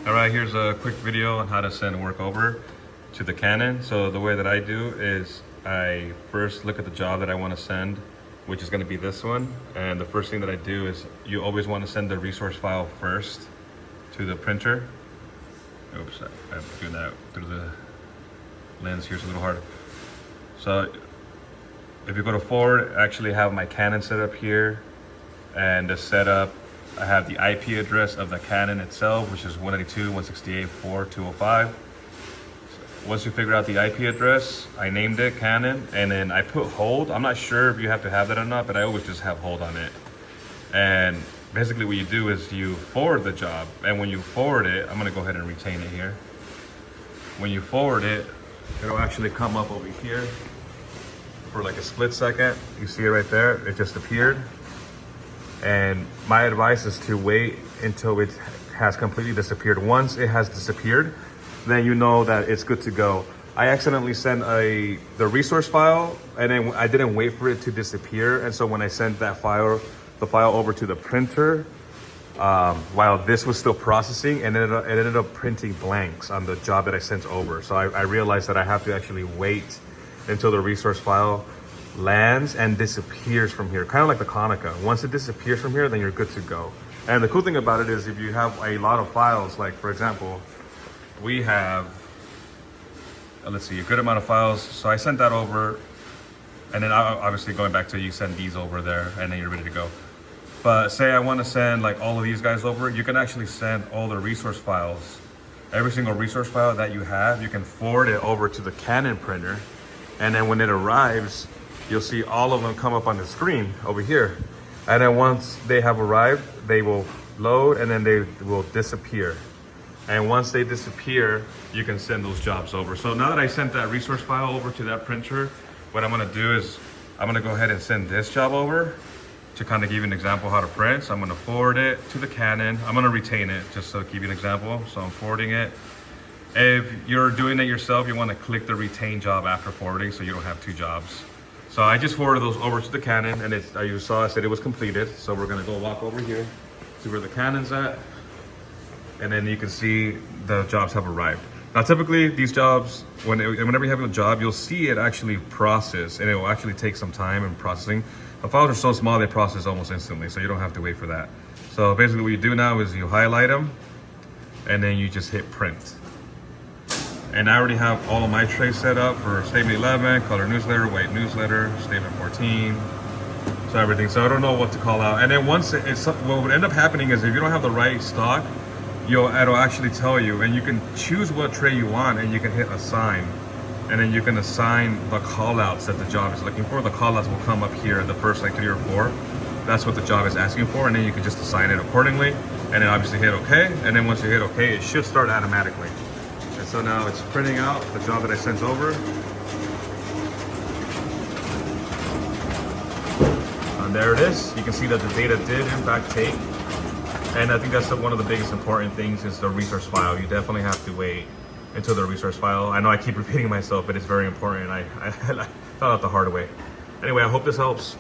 All right, here's a quick video on how to send work over to the Canon. So the way that I do is I first look at the job that I want to send, which is going to be this one. And the first thing that I do is you always want to send the resource file first to the printer. Oops, I'm doing that through the lens here, it's a little hard. So if you go to forward, I actually have my Canon set up here, and the setup, I have the IP address of the Canon itself, which is 192.168.4.205. Once you figure out the IP address, I named it Canon, and then I put hold. I'm not sure if you have to have that or not, but I always just have hold on it. And basically what you do is you forward the job, and when you forward it, I'm gonna go ahead and retain it here. When you forward it, it'll actually come up over here for like a split second. You see it right there, it just appeared. And my advice is to wait until it has completely disappeared. Once it has disappeared, then you know that it's good to go. I accidentally sent the resource file, and then I didn't wait for it to disappear. And so when I sent that file, the file over to the printer, while this was still processing, and it ended up printing blanks on the job that I sent over. So I realized that I have to actually wait until the resource file lands and disappears from here, kind of like the Konica. Once it disappears from here, then you're good to go. And the cool thing about it is if you have a lot of files, like for example, we have, let's see, a good amount of files. So I sent that over, and then obviously going back to you send these over there, and then you're ready to go. But say I want to send like all of these guys over, you can actually send all the resource files, every single resource file that you have, you can forward it over to the Canon printer. And then when it arrives, you'll see all of them come up on the screen over here. And then once they have arrived, they will load, and then they will disappear. And once they disappear, you can send those jobs over. So now that I sent that resource file over to that printer, what I'm gonna do is I'm gonna go ahead and send this job over to kind of give you an example how to print. So I'm gonna forward it to the Canon. I'm gonna retain it just to give you an example. So I'm forwarding it. If you're doing it yourself, you wanna click the retain job after forwarding so you don't have two jobs. So I just forwarded those over to the Canon, and you saw I said it was completed. So we're gonna go walk over here, see where the Canon's at, and then you can see the jobs have arrived. Now typically these jobs, whenever you have a job, you'll see it actually process, and it will actually take some time in processing. The files are so small, they process almost instantly, so you don't have to wait for that. So basically what you do now is you highlight them, and then you just hit print. And I already have all of my trays set up for statement 11, color newsletter, white newsletter, statement 14, so everything. So I don't know what to call out. And then once what would end up happening is if you don't have the right stock, it'll actually tell you, and you can choose what tray you want, and you can hit assign. And then you can assign the call outs that the job is looking for. The call outs will come up here, the first like 3 or 4. That's what the job is asking for, and then you can just assign it accordingly. And then obviously hit okay. And then once you hit okay, it should start automatically. And so now it's printing out the job that I sent over. And there it is. You can see that the data did in fact take. And I think that's one of the biggest important things is the resource file. You definitely have to wait until the resource file. I know I keep repeating myself, but it's very important. I found out the hard way. Anyway, I hope this helps.